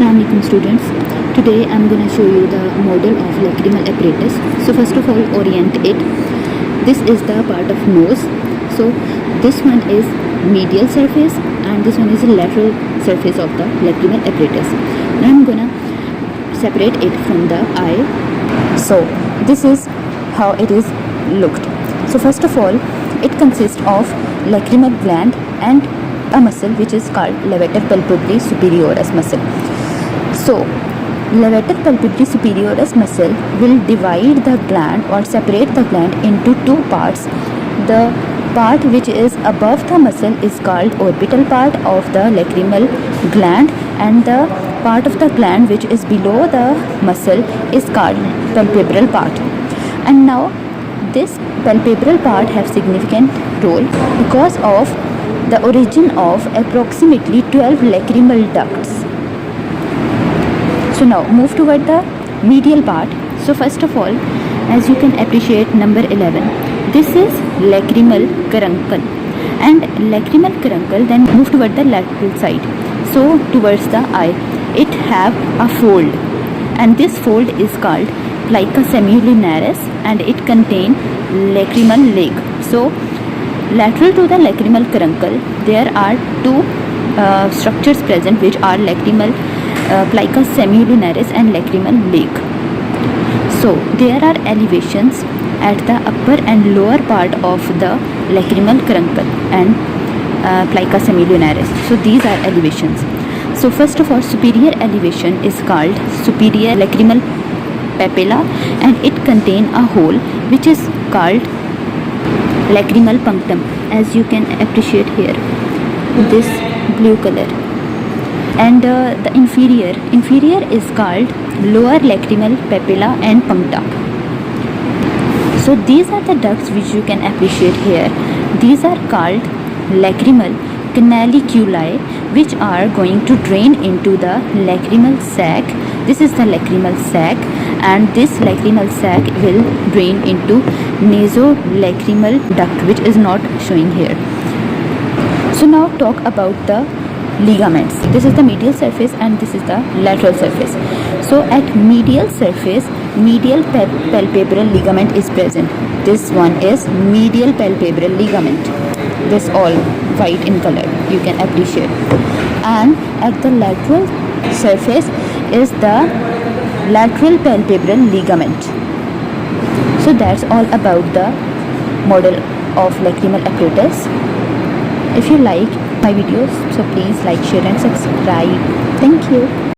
Assalamualaikum students. Today I'm going to show you the model of lacrimal apparatus. So first of all, orient it. This is the part of nose. So this one is medial surface and this one is the lateral surface of the lacrimal apparatus. Now I'm going to separate it from the eye. So this is how it is looked. So first of all, it consists of lacrimal gland and a muscle which is called levator palpebrae superioris muscle. So levator palpebrae superioris muscle will divide the gland or separate the gland into two parts. The part which is above the muscle is called orbital part of the lacrimal gland, and the part of the gland which is below the muscle is called palpebral part. And now this palpebral part have significant role because of the origin of approximately 12 lacrimal ducts. So now move toward the medial part. So first of all, as you can appreciate, number 11, this is lacrimal caruncle, and lacrimal caruncle then move toward the lateral side. So towards the eye, it have a fold, and this fold is called plica semilunaris, and it contain lacrimal leg. So lateral to the lacrimal caruncle, there are two structures present which are lacrimal plica semilunaris and lacrimal leg. So there are elevations at the upper and lower part of the lacrimal caruncle and plica semilunaris. So these are elevations. So first of all, superior elevation is called superior lacrimal papilla, and it contain a hole which is called lacrimal punctum, as you can appreciate here, this blue color. And the inferior is called lower lacrimal papilla and puncta. So these are the ducts which you can appreciate here. These are called lacrimal canaliculi, which are going to drain into the lacrimal sac. This is the lacrimal sac, and this lacrimal sac will drain into nasolacrimal duct, which is not showing here. So now talk about the ligaments. This is the medial surface and this is the lateral surface. So at medial surface, medial palpebral ligament is present. This one is medial palpebral ligament. This all white in color, you can appreciate. And at the lateral surface is the lateral palpebral ligament. So that's all about the model of lacrimal apparatus. If you like my videos, so please like, share and subscribe. Thank you.